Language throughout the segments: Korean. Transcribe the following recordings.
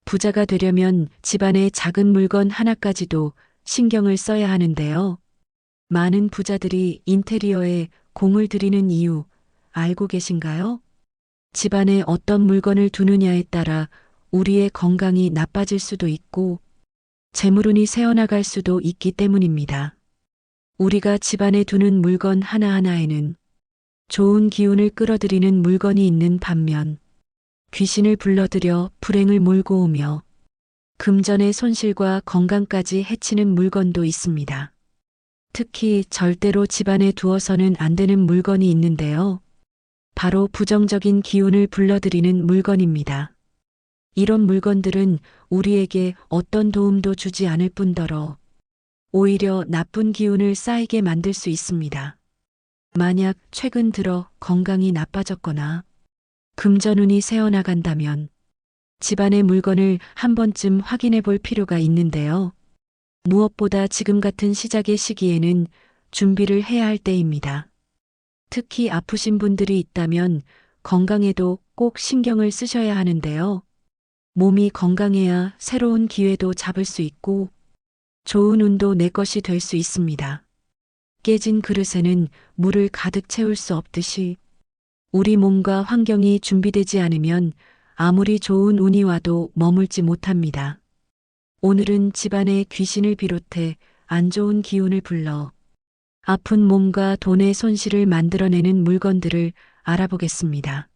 부자가 되려면 집안의 작은 물건 하나까지도 신경을 써야 하는데요. 많은 부자들이 인테리어에 공을 들이는 이유 알고 계신가요? 집안에 어떤 물건을 두느냐에 따라 우리의 건강이 나빠질 수도 있고 재물운이 새어나갈 수도 있기 때문입니다. 우리가 집안에 두는 물건 하나하나에는 좋은 기운을 끌어들이는 물건이 있는 반면 귀신을 불러들여 불행을 몰고 오며 금전의 손실과 건강까지 해치는 물건도 있습니다. 특히 절대로 집안에 두어서는 안 되는 물건이 있는데요. 바로 부정적인 기운을 불러들이는 물건입니다. 이런 물건들은 우리에게 어떤 도움도 주지 않을 뿐더러 오히려 나쁜 기운을 쌓이게 만들 수 있습니다. 만약 최근 들어 건강이 나빠졌거나 금전운이 새어나간다면 집안의 물건을 한 번쯤 확인해 볼 필요가 있는데요. 무엇보다 지금 같은 시작의 시기에는 준비를 해야 할 때입니다. 특히 아프신 분들이 있다면 건강에도 꼭 신경을 쓰셔야 하는데요. 몸이 건강해야 새로운 기회도 잡을 수 있고 좋은 운도 내 것이 될 수 있습니다. 깨진 그릇에는 물을 가득 채울 수 없듯이 우리 몸과 환경이 준비되지 않으면 아무리 좋은 운이 와도 머물지 못합니다. 오늘은 집안에 귀신을 비롯해 안 좋은 기운을 불러 아픈 몸과 돈의 손실을 만들어내는 물건들을 알아보겠습니다.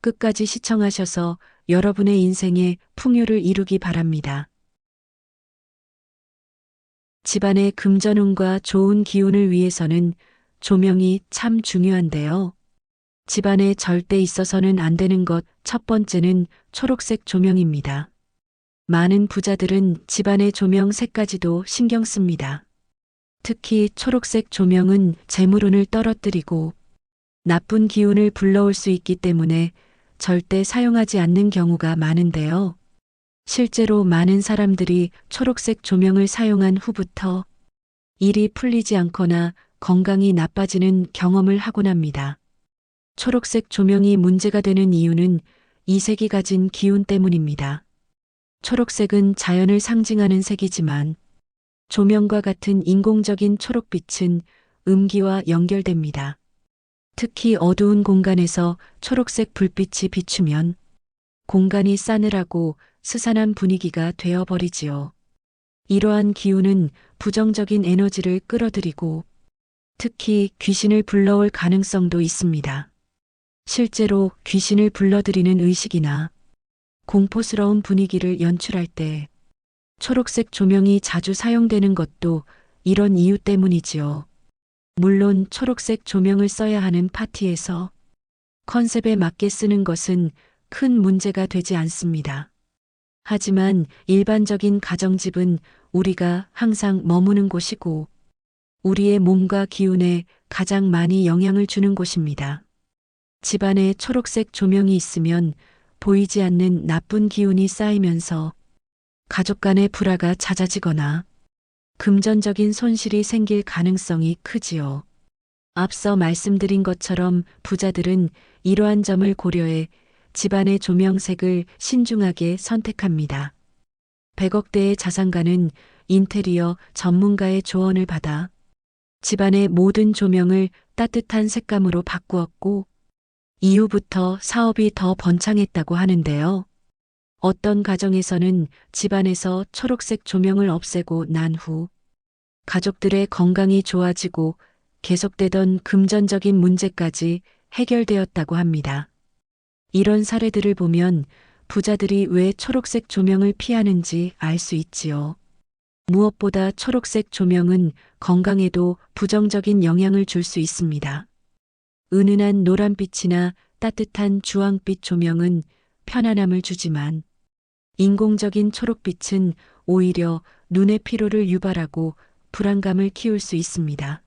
끝까지 시청하셔서 여러분의 인생에 풍요를 이루기 바랍니다. 집안의 금전운과 좋은 기운을 위해서는 조명이 참 중요한데요. 집안에 절대 있어서는 안 되는 것 첫 번째는 초록색 조명입니다. 많은 부자들은 집안의 조명 색까지도 신경 씁니다. 특히 초록색 조명은 재물운을 떨어뜨리고 나쁜 기운을 불러올 수 있기 때문에 절대 사용하지 않는 경우가 많은데요. 실제로 많은 사람들이 초록색 조명을 사용한 후부터 일이 풀리지 않거나 건강이 나빠지는 경험을 하곤 합니다. 초록색 조명이 문제가 되는 이유는 이 색이 가진 기운 때문입니다. 초록색은 자연을 상징하는 색이지만 조명과 같은 인공적인 초록빛은 음기와 연결됩니다. 특히 어두운 공간에서 초록색 불빛이 비추면 공간이 싸늘하고 스산한 분위기가 되어버리지요. 이러한 기운은 부정적인 에너지를 끌어들이고 특히 귀신을 불러올 가능성도 있습니다. 실제로 귀신을 불러들이는 의식이나 공포스러운 분위기를 연출할 때 초록색 조명이 자주 사용되는 것도 이런 이유 때문이지요. 물론 초록색 조명을 써야 하는 파티에서 컨셉에 맞게 쓰는 것은 큰 문제가 되지 않습니다. 하지만 일반적인 가정집은 우리가 항상 머무는 곳이고 우리의 몸과 기운에 가장 많이 영향을 주는 곳입니다. 집안에 초록색 조명이 있으면 보이지 않는 나쁜 기운이 쌓이면서 가족 간의 불화가 잦아지거나 금전적인 손실이 생길 가능성이 크지요. 앞서 말씀드린 것처럼 부자들은 이러한 점을 고려해 집안의 조명색을 신중하게 선택합니다. 100억대의 자산가는 인테리어 전문가의 조언을 받아 집안의 모든 조명을 따뜻한 색감으로 바꾸었고 이후부터 사업이 더 번창했다고 하는데요. 어떤 가정에서는 집안에서 초록색 조명을 없애고 난 후 가족들의 건강이 좋아지고 계속되던 금전적인 문제까지 해결되었다고 합니다. 이런 사례들을 보면 부자들이 왜 초록색 조명을 피하는지 알 수 있지요. 무엇보다 초록색 조명은 건강에도 부정적인 영향을 줄 수 있습니다. 은은한 노란빛이나 따뜻한 주황빛 조명은 편안함을 주지만 인공적인 초록빛은 오히려 눈의 피로를 유발하고 불안감을 키울 수 있습니다.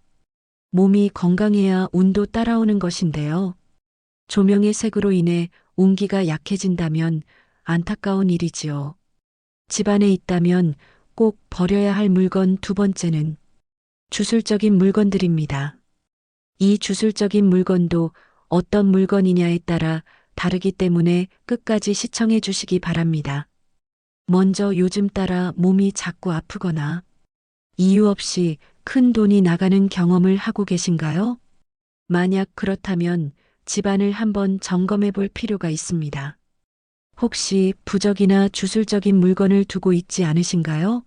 몸이 건강해야 운도 따라오는 것인데요. 조명의 색으로 인해 운기가 약해진다면 안타까운 일이지요. 집안에 있다면 꼭 버려야 할 물건 두 번째는 주술적인 물건들입니다. 이 주술적인 물건도 어떤 물건이냐에 따라 다르기 때문에 끝까지 시청해 주시기 바랍니다. 먼저 요즘 따라 몸이 자꾸 아프거나 이유 없이 큰 돈이 나가는 경험을 하고 계신가요? 만약 그렇다면 집안을 한번 점검해 볼 필요가 있습니다. 혹시 부적이나 주술적인 물건을 두고 있지 않으신가요?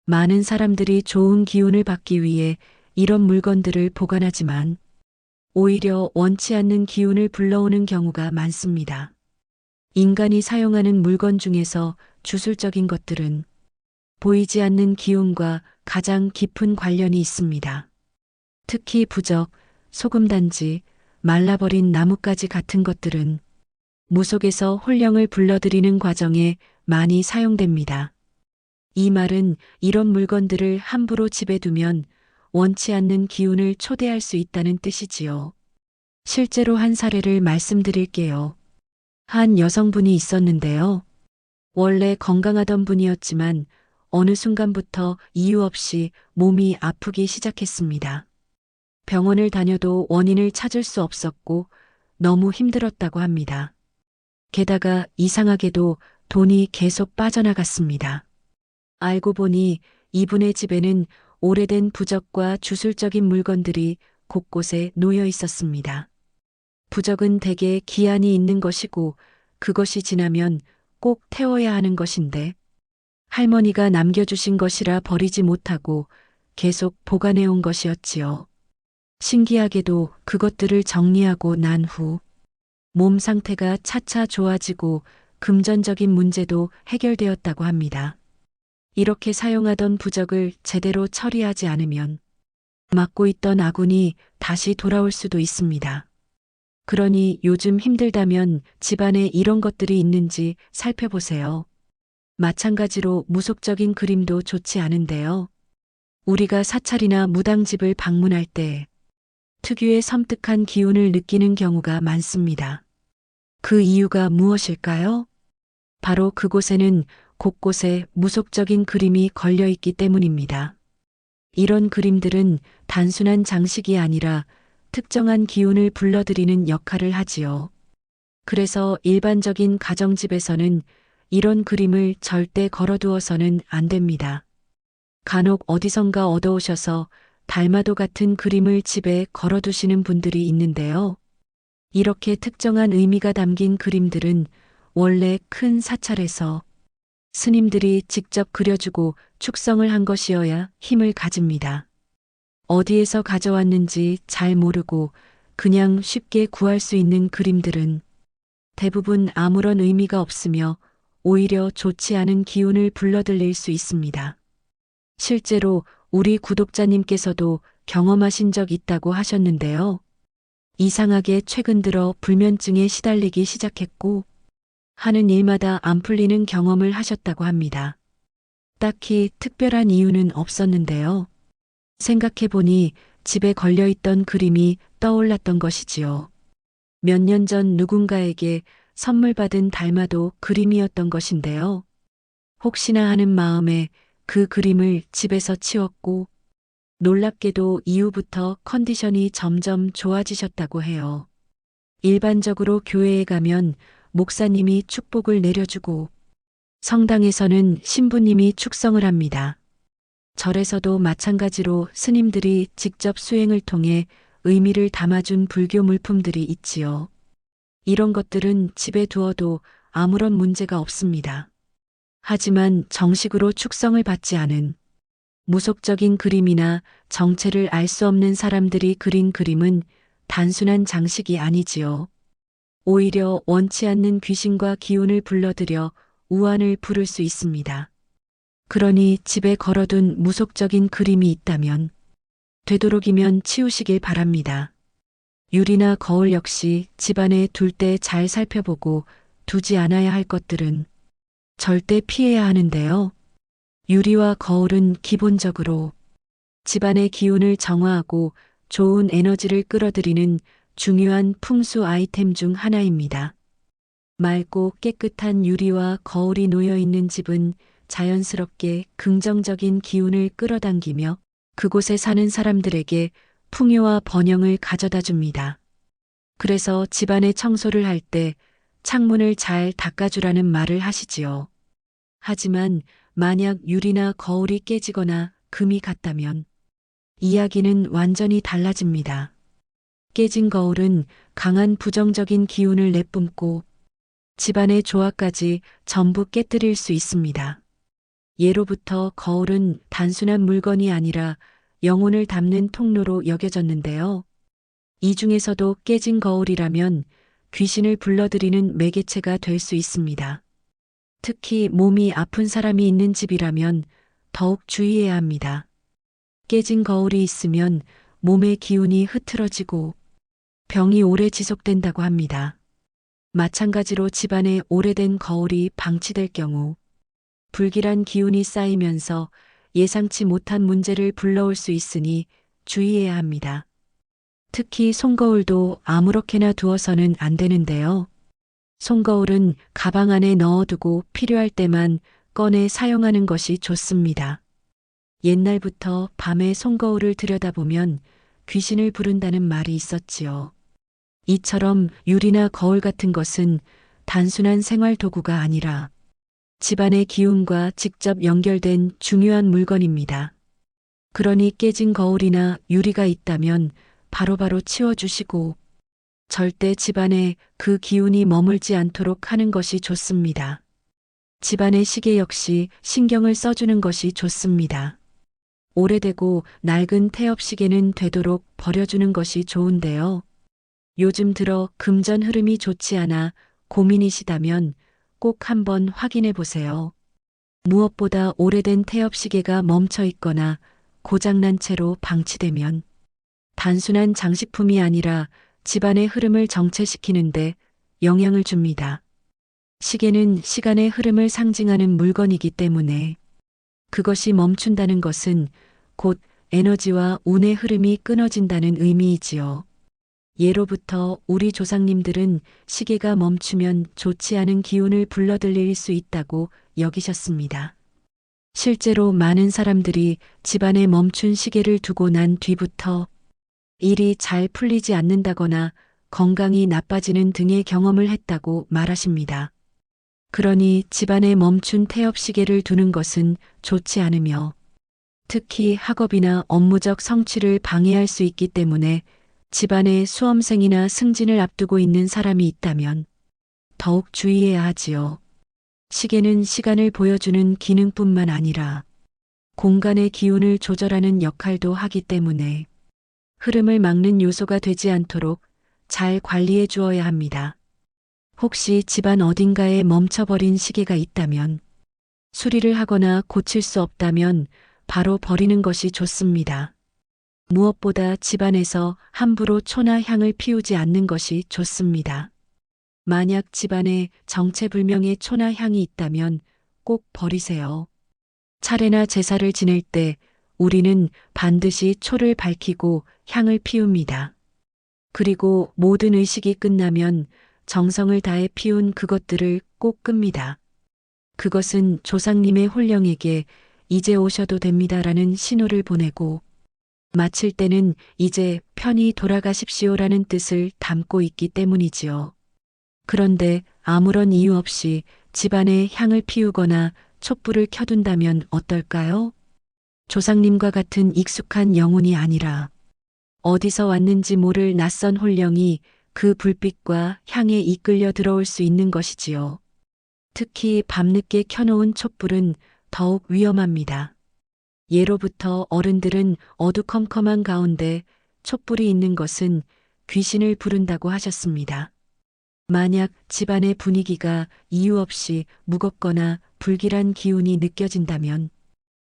많은 사람들이 좋은 기운을 받기 위해 이런 물건들을 보관하지만 오히려 원치 않는 기운을 불러오는 경우가 많습니다. 인간이 사용하는 물건 중에서 주술적인 것들은 보이지 않는 기운과 가장 깊은 관련이 있습니다. 특히 부적, 소금단지, 말라버린 나뭇가지 같은 것들은 무속에서 혼령을 불러들이는 과정에 많이 사용됩니다. 이 말은 이런 물건들을 함부로 집에 두면 원치 않는 기운을 초대할 수 있다는 뜻이지요. 실제로 한 사례를 말씀드릴게요. 한 여성분이 있었는데요. 원래 건강하던 분이었지만 어느 순간부터 이유 없이 몸이 아프기 시작했습니다. 병원을 다녀도 원인을 찾을 수 없었고 너무 힘들었다고 합니다. 게다가 이상하게도 돈이 계속 빠져나갔습니다. 알고 보니 이분의 집에는 오래된 부적과 주술적인 물건들이 곳곳에 놓여 있었습니다. 부적은 대개 기한이 있는 것이고 그것이 지나면 꼭 태워야 하는 것인데 할머니가 남겨주신 것이라 버리지 못하고 계속 보관해 온 것이었지요. 신기하게도 그것들을 정리하고 난 후 몸 상태가 차차 좋아지고 금전적인 문제도 해결되었다고 합니다. 이렇게 사용하던 부적을 제대로 처리하지 않으면 맡고 있던 아군이 다시 돌아올 수도 있습니다. 그러니 요즘 힘들다면 집안에 이런 것들이 있는지 살펴보세요. 마찬가지로 무속적인 그림도 좋지 않은데요. 우리가 사찰이나 무당집을 방문할 때 특유의 섬뜩한 기운을 느끼는 경우가 많습니다. 그 이유가 무엇일까요? 바로 그곳에는 곳곳에 무속적인 그림이 걸려 있기 때문입니다. 이런 그림들은 단순한 장식이 아니라 특정한 기운을 불러들이는 역할을 하지요. 그래서 일반적인 가정집에서는 이런 그림을 절대 걸어두어서는 안 됩니다. 간혹 어디선가 얻어오셔서 달마도 같은 그림을 집에 걸어두시는 분들이 있는데요. 이렇게 특정한 의미가 담긴 그림들은 원래 큰 사찰에서 스님들이 직접 그려주고 축성을 한 것이어야 힘을 가집니다. 어디에서 가져왔는지 잘 모르고 그냥 쉽게 구할 수 있는 그림들은 대부분 아무런 의미가 없으며 오히려 좋지 않은 기운을 불러들일 수 있습니다. 실제로 우리 구독자님께서도 경험하신 적 있다고 하셨는데요. 이상하게 최근 들어 불면증에 시달리기 시작했고 하는 일마다 안 풀리는 경험을 하셨다고 합니다. 딱히 특별한 이유는 없었는데요. 생각해보니 집에 걸려있던 그림이 떠올랐던 것이지요. 몇 년 전 누군가에게 선물 받은 달마도 그림이었던 것인데요. 혹시나 하는 마음에 그 그림을 집에서 치웠고 놀랍게도 이후부터 컨디션이 점점 좋아지셨다고 해요. 일반적으로 교회에 가면 목사님이 축복을 내려주고 성당에서는 신부님이 축성을 합니다. 절에서도 마찬가지로 스님들이 직접 수행을 통해 의미를 담아준 불교 물품들이 있지요. 이런 것들은 집에 두어도 아무런 문제가 없습니다. 하지만 정식으로 축성을 받지 않은 무속적인 그림이나 정체를 알 수 없는 사람들이 그린 그림은 단순한 장식이 아니지요. 오히려 원치 않는 귀신과 기운을 불러들여 우환을 부를 수 있습니다. 그러니 집에 걸어둔 무속적인 그림이 있다면 되도록이면 치우시길 바랍니다. 유리나 거울 역시 집안에 둘 때 잘 살펴보고 두지 않아야 할 것들은 절대 피해야 하는데요. 유리와 거울은 기본적으로 집안의 기운을 정화하고 좋은 에너지를 끌어들이는 중요한 풍수 아이템 중 하나입니다. 맑고 깨끗한 유리와 거울이 놓여 있는 집은 자연스럽게 긍정적인 기운을 끌어당기며 그곳에 사는 사람들에게 풍요와 번영을 가져다 줍니다. 그래서 집안의 청소를 할 때 창문을 잘 닦아주라는 말을 하시지요. 하지만 만약 유리나 거울이 깨지거나 금이 갔다면 이야기는 완전히 달라집니다. 깨진 거울은 강한 부정적인 기운을 내뿜고 집안의 조화까지 전부 깨뜨릴 수 있습니다. 예로부터 거울은 단순한 물건이 아니라 영혼을 담는 통로로 여겨졌는데요. 이 중에서도 깨진 거울이라면 귀신을 불러들이는 매개체가 될 수 있습니다. 특히 몸이 아픈 사람이 있는 집이라면 더욱 주의해야 합니다. 깨진 거울이 있으면 몸의 기운이 흐트러지고 병이 오래 지속된다고 합니다. 마찬가지로 집안에 오래된 거울이 방치될 경우 불길한 기운이 쌓이면서 예상치 못한 문제를 불러올 수 있으니 주의해야 합니다. 특히 손거울도 아무렇게나 두어서는 안 되는데요. 손거울은 가방 안에 넣어두고 필요할 때만 꺼내 사용하는 것이 좋습니다. 옛날부터 밤에 손거울을 들여다보면 귀신을 부른다는 말이 있었지요. 이처럼 유리나 거울 같은 것은 단순한 생활 도구가 아니라 집안의 기운과 직접 연결된 중요한 물건입니다. 그러니 깨진 거울이나 유리가 있다면 바로바로 치워주시고 절대 집안에 그 기운이 머물지 않도록 하는 것이 좋습니다. 집안의 시계 역시 신경을 써주는 것이 좋습니다. 오래되고 낡은 태엽 시계는 되도록 버려주는 것이 좋은데요. 요즘 들어 금전 흐름이 좋지 않아 고민이시다면 꼭 한번 확인해 보세요. 무엇보다 오래된 태엽 시계가 멈춰 있거나 고장난 채로 방치되면 단순한 장식품이 아니라 집안의 흐름을 정체시키는데 영향을 줍니다. 시계는 시간의 흐름을 상징하는 물건이기 때문에 그것이 멈춘다는 것은 곧 에너지와 운의 흐름이 끊어진다는 의미이지요. 예로부터 우리 조상님들은 시계가 멈추면 좋지 않은 기운을 불러들일 수 있다고 여기셨습니다. 실제로 많은 사람들이 집안에 멈춘 시계를 두고 난 뒤부터 일이 잘 풀리지 않는다거나 건강이 나빠지는 등의 경험을 했다고 말하십니다. 그러니 집안에 멈춘 태엽 시계를 두는 것은 좋지 않으며 특히 학업이나 업무적 성취를 방해할 수 있기 때문에 집안에 수험생이나 승진을 앞두고 있는 사람이 있다면 더욱 주의해야 하지요. 시계는 시간을 보여주는 기능뿐만 아니라 공간의 기운을 조절하는 역할도 하기 때문에 흐름을 막는 요소가 되지 않도록 잘 관리해 주어야 합니다. 혹시 집안 어딘가에 멈춰버린 시계가 있다면 수리를 하거나 고칠 수 없다면 바로 버리는 것이 좋습니다. 무엇보다 집안에서 함부로 초나 향을 피우지 않는 것이 좋습니다. 만약 집안에 정체불명의 초나 향이 있다면 꼭 버리세요. 차례나 제사를 지낼 때 우리는 반드시 초를 밝히고 향을 피웁니다. 그리고 모든 의식이 끝나면 정성을 다해 피운 그것들을 꼭 끕니다. 그것은 조상님의 혼령에게 이제 오셔도 됩니다라는 신호를 보내고 마칠 때는 이제 편히 돌아가십시오라는 뜻을 담고 있기 때문이지요. 그런데 아무런 이유 없이 집안에 향을 피우거나 촛불을 켜둔다면 어떨까요? 조상님과 같은 익숙한 영혼이 아니라 어디서 왔는지 모를 낯선 혼령이 그 불빛과 향에 이끌려 들어올 수 있는 것이지요. 특히 밤늦게 켜놓은 촛불은 더욱 위험합니다. 예로부터 어른들은 어두컴컴한 가운데 촛불이 있는 것은 귀신을 부른다고 하셨습니다. 만약 집안의 분위기가 이유 없이 무겁거나 불길한 기운이 느껴진다면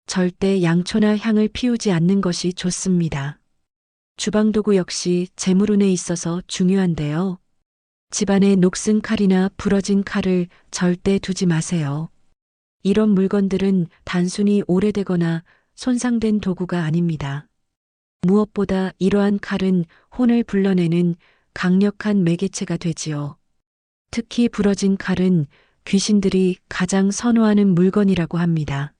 절대 양초나 향을 피우지 않는 것이 좋습니다. 주방도구 역시 재물운에 있어서 중요한데요. 집안에 녹슨 칼이나 부러진 칼을 절대 두지 마세요. 이런 물건들은 단순히 오래되거나 손상된 도구가 아닙니다. 무엇보다 이러한 칼은 혼을 불러내는 강력한 매개체가 되지요. 특히 부러진 칼은 귀신들이 가장 선호하는 물건이라고 합니다.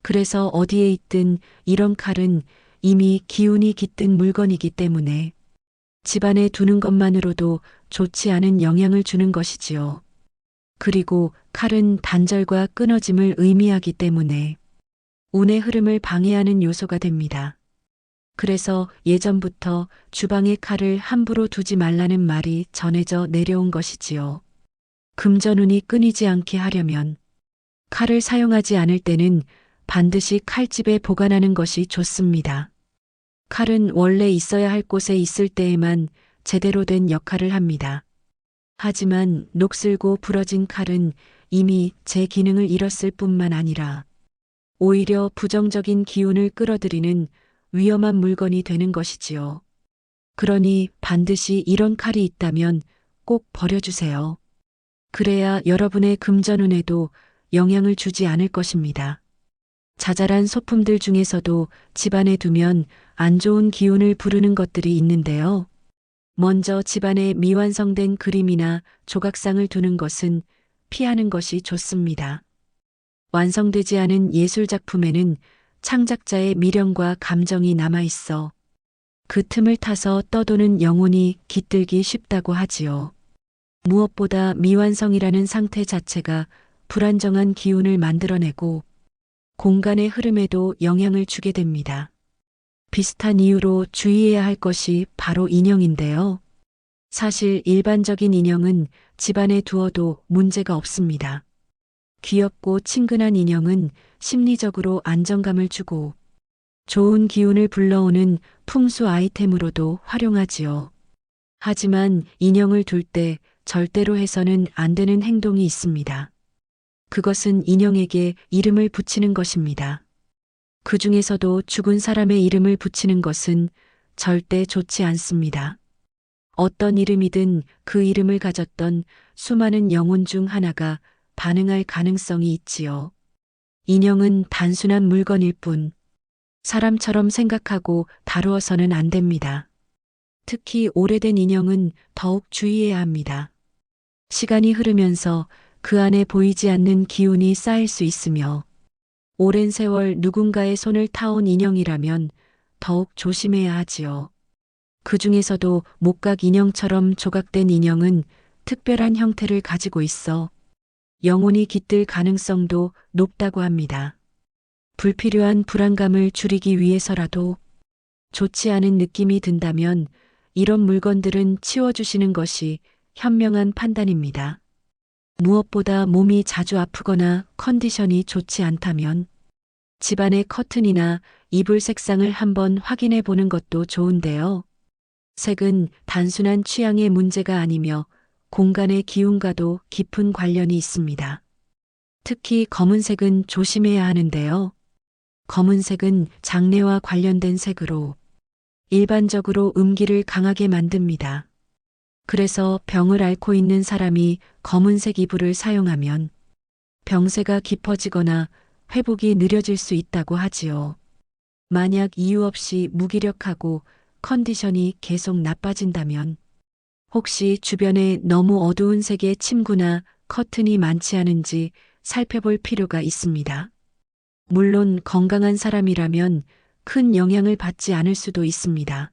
그래서 어디에 있든 이런 칼은 이미 기운이 깃든 물건이기 때문에 집안에 두는 것만으로도 좋지 않은 영향을 주는 것이지요. 그리고 칼은 단절과 끊어짐을 의미하기 때문에 운의 흐름을 방해하는 요소가 됩니다. 그래서 예전부터 주방에 칼을 함부로 두지 말라는 말이 전해져 내려온 것이지요. 금전운이 끊이지 않게 하려면 칼을 사용하지 않을 때는 반드시 칼집에 보관하는 것이 좋습니다. 칼은 원래 있어야 할 곳에 있을 때에만 제대로 된 역할을 합니다. 하지만 녹슬고 부러진 칼은 이미 제 기능을 잃었을 뿐만 아니라 오히려 부정적인 기운을 끌어들이는 위험한 물건이 되는 것이지요. 그러니 반드시 이런 칼이 있다면 꼭 버려주세요. 그래야 여러분의 금전운에도 영향을 주지 않을 것입니다. 자잘한 소품들 중에서도 집안에 두면 안 좋은 기운을 부르는 것들이 있는데요. 먼저 집안에 미완성된 그림이나 조각상을 두는 것은 피하는 것이 좋습니다. 완성되지 않은 예술작품에는 창작자의 미련과 감정이 남아있어 그 틈을 타서 떠도는 영혼이 깃들기 쉽다고 하지요. 무엇보다 미완성이라는 상태 자체가 불안정한 기운을 만들어내고 공간의 흐름에도 영향을 주게 됩니다. 비슷한 이유로 주의해야 할 것이 바로 인형인데요. 사실 일반적인 인형은 집안에 두어도 문제가 없습니다. 귀엽고 친근한 인형은 심리적으로 안정감을 주고 좋은 기운을 불러오는 풍수 아이템으로도 활용하지요. 하지만 인형을 둘 때 절대로 해서는 안 되는 행동이 있습니다. 그것은 인형에게 이름을 붙이는 것입니다. 그 중에서도 죽은 사람의 이름을 붙이는 것은 절대 좋지 않습니다. 어떤 이름이든 그 이름을 가졌던 수많은 영혼 중 하나가 반응할 가능성이 있지요. 인형은 단순한 물건일 뿐 사람처럼 생각하고 다루어서는 안 됩니다. 특히 오래된 인형은 더욱 주의해야 합니다. 시간이 흐르면서 그 안에 보이지 않는 기운이 쌓일 수 있으며 오랜 세월 누군가의 손을 타온 인형이라면 더욱 조심해야 하지요. 그 중에서도 목각 인형처럼 조각된 인형은 특별한 형태를 가지고 있어 영혼이 깃들 가능성도 높다고 합니다. 불필요한 불안감을 줄이기 위해서라도 좋지 않은 느낌이 든다면 이런 물건들은 치워주시는 것이 현명한 판단입니다. 무엇보다 몸이 자주 아프거나 컨디션이 좋지 않다면 집안의 커튼이나 이불 색상을 한번 확인해 보는 것도 좋은데요. 색은 단순한 취향의 문제가 아니며 공간의 기운과도 깊은 관련이 있습니다. 특히 검은색은 조심해야 하는데요. 검은색은 장래와 관련된 색으로 일반적으로 음기를 강하게 만듭니다. 그래서 병을 앓고 있는 사람이 검은색 이불을 사용하면 병세가 깊어지거나 회복이 느려질 수 있다고 하지요. 만약 이유 없이 무기력하고 컨디션이 계속 나빠진다면 혹시 주변에 너무 어두운 색의 침구나 커튼이 많지 않은지 살펴볼 필요가 있습니다. 물론 건강한 사람이라면 큰 영향을 받지 않을 수도 있습니다.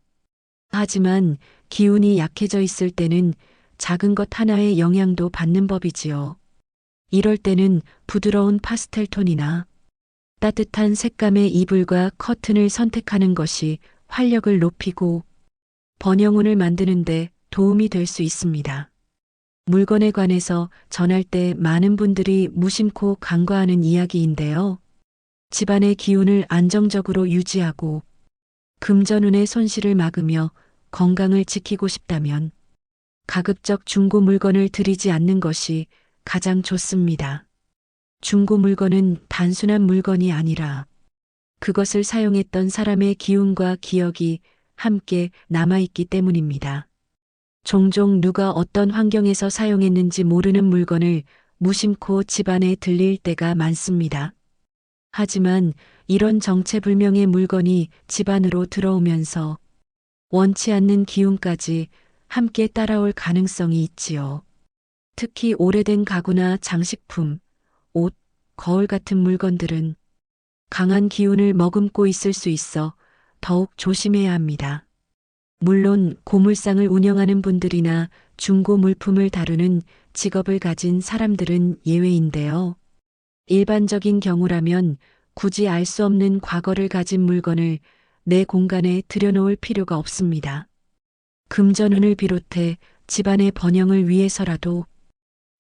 하지만 기운이 약해져 있을 때는 작은 것 하나의 영향도 받는 법이지요. 이럴 때는 부드러운 파스텔 톤이나 따뜻한 색감의 이불과 커튼을 선택하는 것이 활력을 높이고 번영운을 만드는데 도움이 될 수 있습니다. 물건에 관해서 전할 때 많은 분들이 무심코 간과하는 이야기인데요. 집안의 기운을 안정적으로 유지하고 금전운의 손실을 막으며 건강을 지키고 싶다면 가급적 중고 물건을 들이지 않는 것이 가장 좋습니다. 중고 물건은 단순한 물건이 아니라 그것을 사용했던 사람의 기운과 기억이 함께 남아있기 때문입니다. 종종 누가 어떤 환경에서 사용했는지 모르는 물건을 무심코 집안에 들릴 때가 많습니다. 하지만 이런 정체불명의 물건이 집안으로 들어오면서 원치 않는 기운까지 함께 따라올 가능성이 있지요. 특히 오래된 가구나 장식품, 옷, 거울 같은 물건들은 강한 기운을 머금고 있을 수 있어 더욱 조심해야 합니다. 물론 고물상을 운영하는 분들이나 중고 물품을 다루는 직업을 가진 사람들은 예외인데요. 일반적인 경우라면 굳이 알 수 없는 과거를 가진 물건을 내 공간에 들여놓을 필요가 없습니다. 금전운을 비롯해 집안의 번영을 위해서라도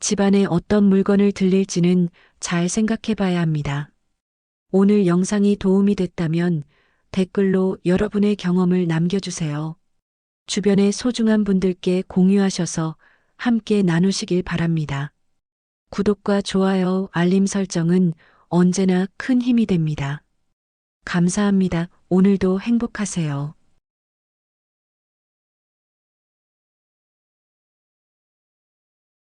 집안에 어떤 물건을 들릴지는 잘 생각해 봐야 합니다. 오늘 영상이 도움이 됐다면 댓글로 여러분의 경험을 남겨주세요. 주변의 소중한 분들께 공유하셔서 함께 나누시길 바랍니다. 구독과 좋아요, 알림 설정은 언제나 큰 힘이 됩니다. 감사합니다. 오늘도 행복하세요.